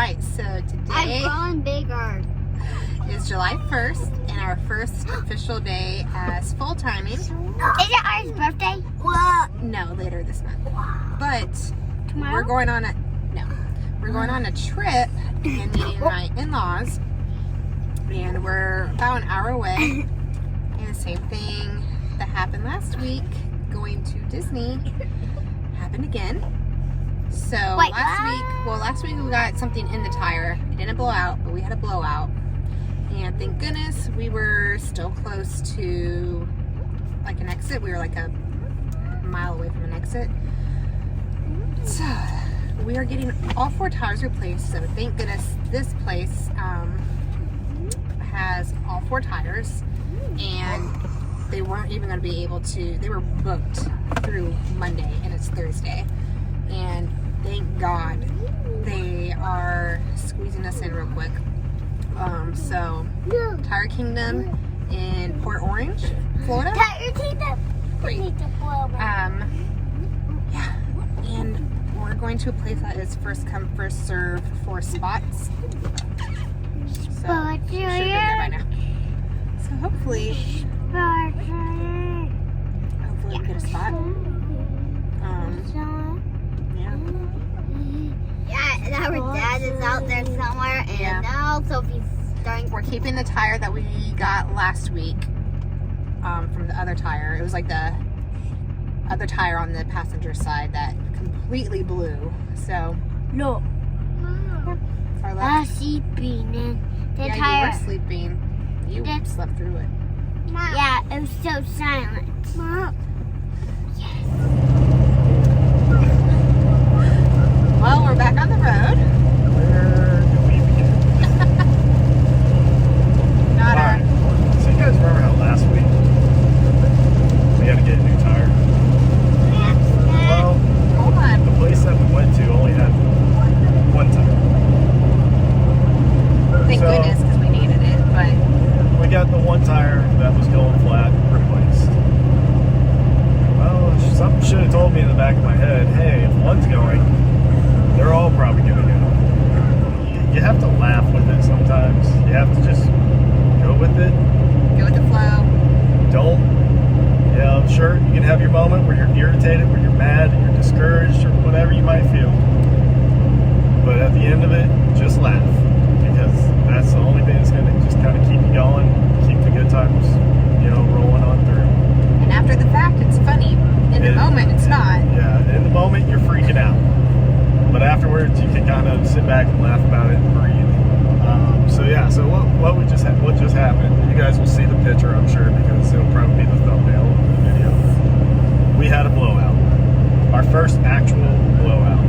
right, so today I've grown bigger. is July 1st and our first official day as full-timing. Is it Ari's birthday? What? No, later this month. But Tomorrow? we're going on a trip and meeting my in-laws, and we're about an hour away. And the same thing that happened last week, going to Disney, happened again. So Wait, last week we got something in the tire. It didn't blow out, but we had a blowout. And thank goodness we were still close to like an exit. We were like a mile away from an exit. So we are getting all 4 tires replaced. So thank goodness this place has all 4 tires, and they weren't even going to be able to. They were booked through Monday, and it's Thursday. And thank God they are squeezing us in real quick. So Tire Kingdom in Port Orange, Florida. Tire Kingdom. Great. Yeah, and we're going to a place that is first come, first serve for spots. So should be there by now. So hopefully we get a spot. Yeah, and our dad is out there somewhere, and now Sophie's starting. We're keeping the tire that we got last week from the other tire. It was like the other tire on the passenger side that completely blew. So No. far I left. was sleeping, and the Yeah, tire. you were sleeping. You slept through it. Yeah, it was so silent. Mom. Well, we're back on the road. Where did we begin? Not Alright, so you guys remember how last week we had to get a new tire? Well, Hold on. the place that we went to only had 1 tire. Thank So- goodness, because we needed it. But We got the 1 tire that was going flat replaced. Well, something should have told me in the back of my head, hey, if one's going, they're all probably going to go. You have to laugh with it sometimes. You have to just go with it. go with the flow. Don't, sure, you can have your moment where you're irritated, where you're mad, you're discouraged, or whatever you might feel. But at the end of it, just laugh. Because that's the only thing that's going to just kind of keep you going, keep the good times, rolling on through. And after the fact, it's funny. In the moment, it's not. Yeah, in the moment, you're freaking out. But afterwards, you can kind of sit back and laugh about it and breathe. So what just happened? You guys will see the picture, I'm sure, because it'll probably be the thumbnail of the video. We had a blowout. Our first actual blowout.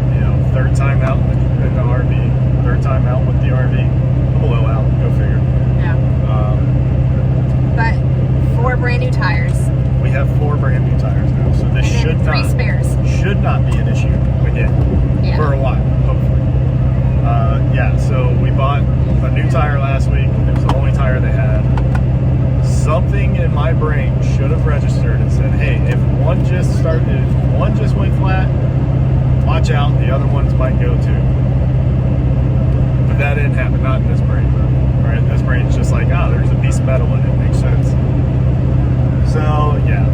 3rd time out in the RV. 3rd time out with the RV. A blowout. Go figure. Yeah. But 4 brand new tires. We have 4 brand new tires now, so this And then 3 spares. should not be an issue again for a while, hopefully. So we bought a new tire last week. It was the only tire they had. Something in my brain should have registered and said, hey, if one just went flat, watch out, the other ones might go too. But that didn't happen, not in this brain. Right? This brain's just like, there's a piece of metal in it, makes sense. So, yeah.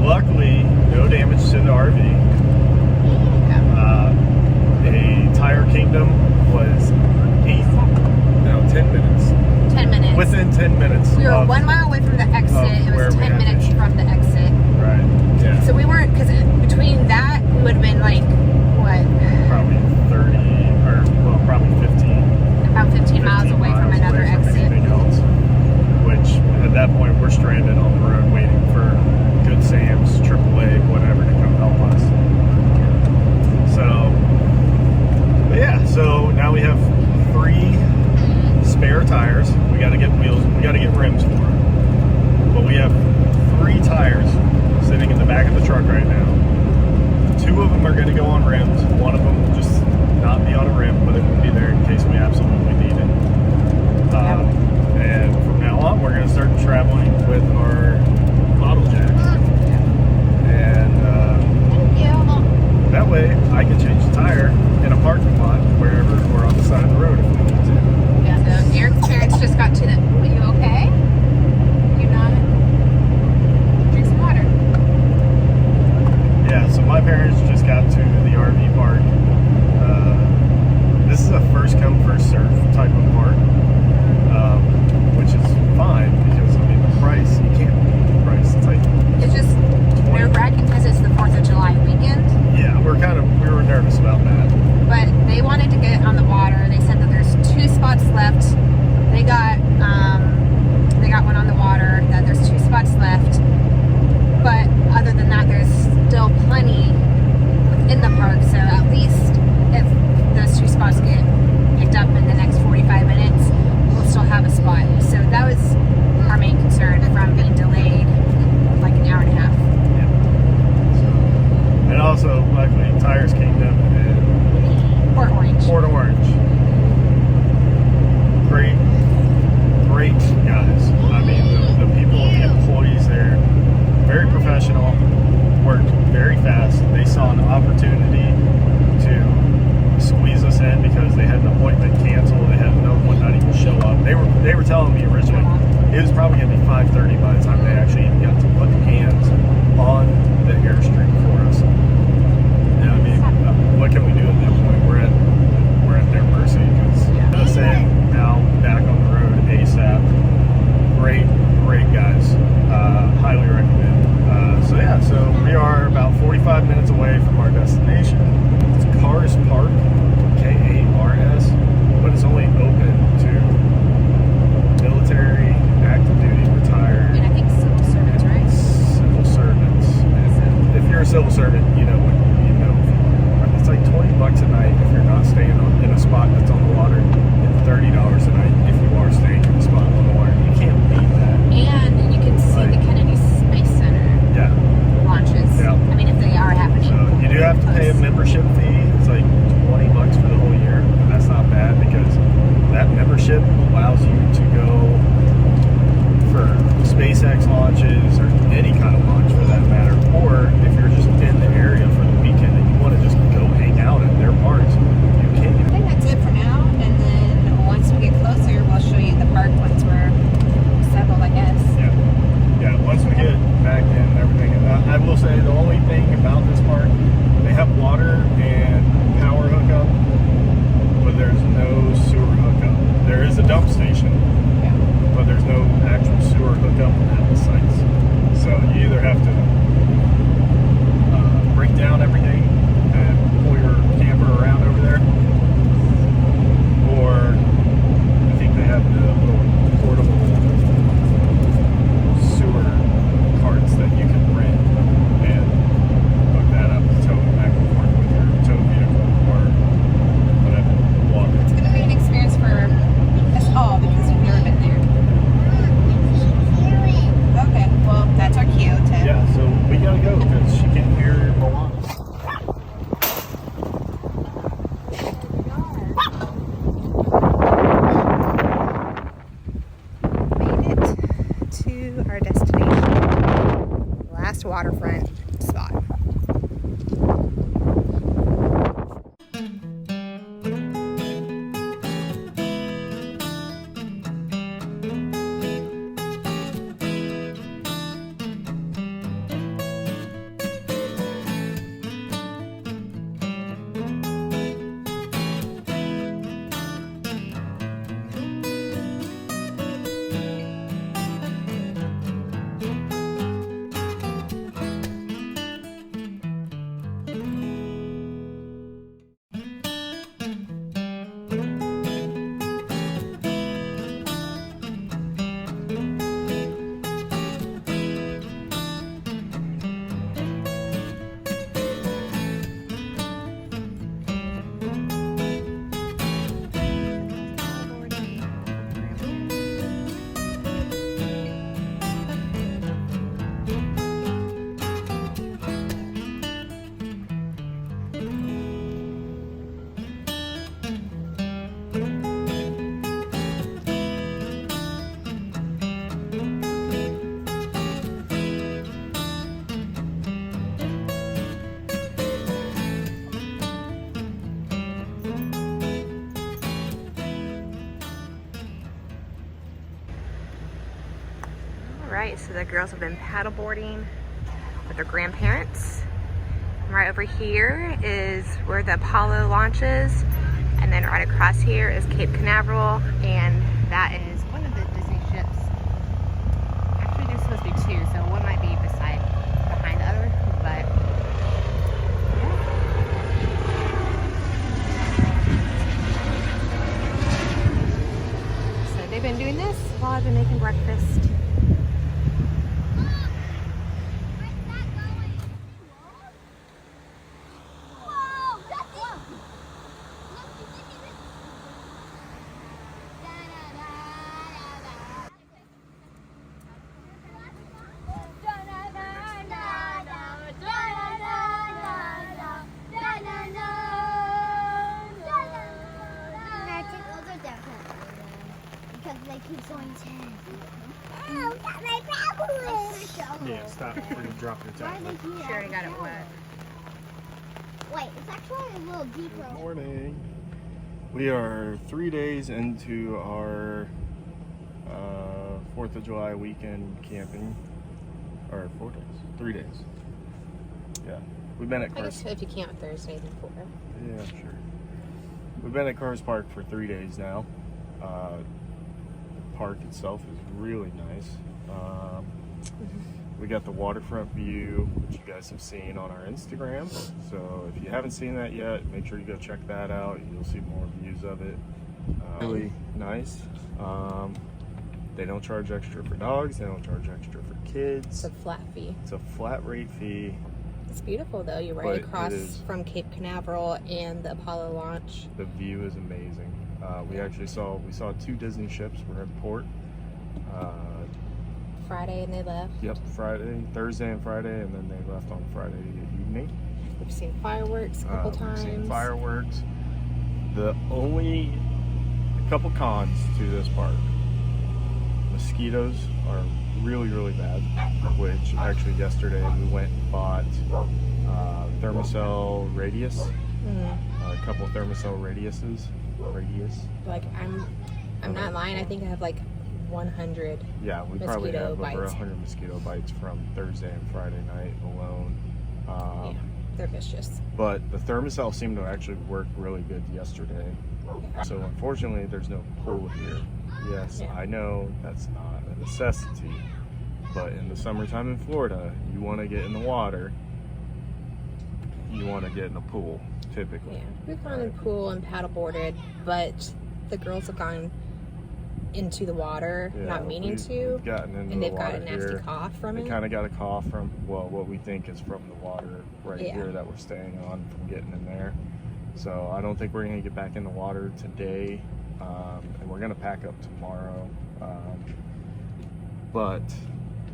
Luckily, no damage to the RV. A Tire Kingdom was 10 minutes. 10 minutes. Within 10 minutes. We were 1 mile away from the exit. It was 10 minutes from the exit. Right, yeah. So we weren't, because between that, we would have been like waterfront spot. Alright, so the girls have been paddleboarding with their grandparents. And right over here is where the Apollo launch is. And then right across here is Cape Canaveral, and that is one of the Disney ships. Actually, there's supposed to be two, so one might be behind the other, but yeah. So they've been doing this while I've been making breakfast. Yeah, stop before you drop your tablet. She already got it wet. Wait, it's actually a little deeper. Good morning. We are 3 days into our 4th of July weekend camping. Or 4 days? 3 days. Yeah. We've been at I guess Cars. if you count Thursdays and 4. Yeah, sure. We've been at Cars Park for 3 days now. The park itself is really nice. We got the waterfront view, which you guys have seen on our Instagram. So if you haven't seen that yet, make sure you go check that out. You'll see more views of it. Really nice. They don't charge extra for dogs. They don't charge extra for kids. It's a flat fee. It's a flat rate fee. It's beautiful though. You're But right it across is- from Cape Canaveral and the Apollo launch. The view is amazing. We actually saw 2 Disney ships. We're in port. Friday and they left. Yep, Thursday and Friday, and then they left on Friday evening. We've seen fireworks a couple times. We've seen fireworks. The only couple cons to this park: mosquitoes are really, really bad. Which actually yesterday we went and bought Thermacell Radius, a couple of Thermacell Radius. Like I'm not lying. I think I have like 100. Yeah, we probably Mosquito have over bites. 100 mosquito bites from Thursday and Friday night alone. Yeah, they're vicious. But the Thermacell seemed to actually work really good yesterday. So unfortunately, there's no pool here. Yes, Yeah. I know that's not a necessity, but in the summertime in Florida, you want to get in the water. You want to get in a pool, typically. Yeah, we've gone in pool and paddleboarded, but the girls have gone into the water, Yeah, not meaning we've to, gotten into and the they've got a water nasty here. cough from They it. kind of got a cough from, well, what we think is from the water right Yeah. here that we're staying on from getting in there. So I don't think we're going to get back in the water today, and we're going to pack up tomorrow. But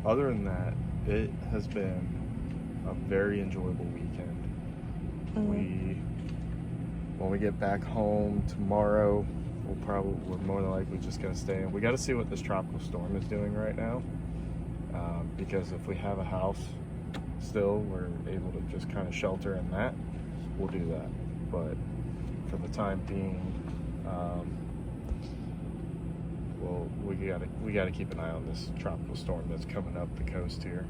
other than that, it has been a very enjoyable weekend. When we get back home tomorrow, we're more than likely just going to stay in. We got to see what this tropical storm is doing right now, because if we have a house, still we're able to just kind of shelter in that, we'll do that. But for the time being, well, we gotta keep an eye on this tropical storm that's coming up the coast here.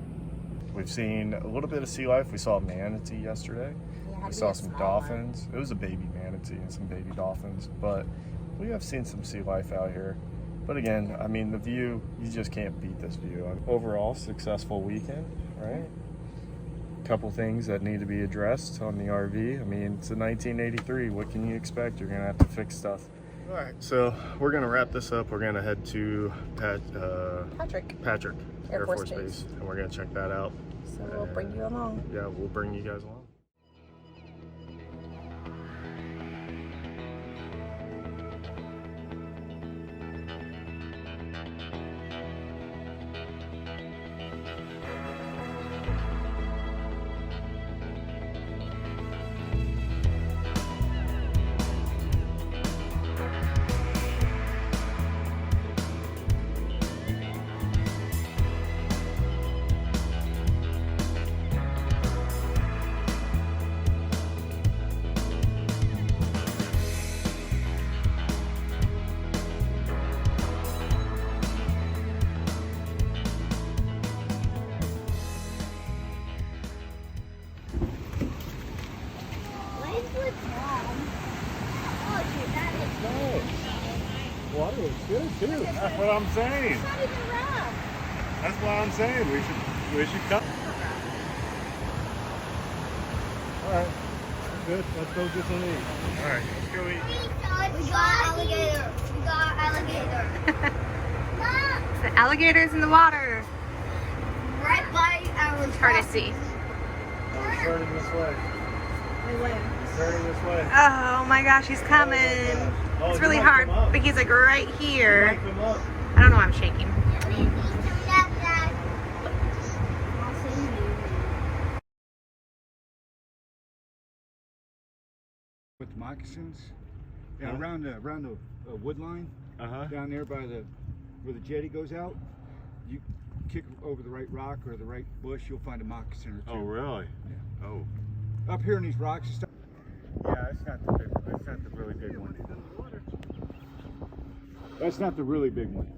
We've seen a little bit of sea life. We saw a manatee yesterday. Yeah, We saw some dolphins. It was a baby manatee and some baby dolphins, but we have seen some sea life out here. But again, I mean, the view, you just can't beat this view. Overall, successful weekend, right? Couple things that need to be addressed on the RV. I mean, it's a 1983. What can you expect? You're gonna have to fix stuff. All right, so we're gonna wrap this up. We're gonna head to Patrick Air Force Base, and we're gonna check that out. So we'll bring you along. Yeah, we'll bring you guys along. Water looks good too. That's what I'm saying. It's not even rough. That's what I'm saying. We should cut. All right, good. Let's go get some eat. All right, let's go eat. We got alligator. We got alligator. It's the alligators in the water. Right by our It's hard to see. I'm turning this way. Turning this way. Oh my gosh, he's coming. Oh, It's really you might hard, come up. but he's like right You here. might come up. I don't know why I'm shaking. With moccasins, yeah, around the wood line down there by where the jetty goes out. You kick over the right rock or the right bush, you'll find a moccasin or two. Oh, really? Yeah. Oh. Up here in these rocks and stuff. Yeah, it's not the big one. That's not the really big one. That's not the really big one.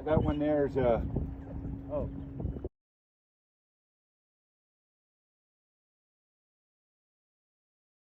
That one there is a. Oh.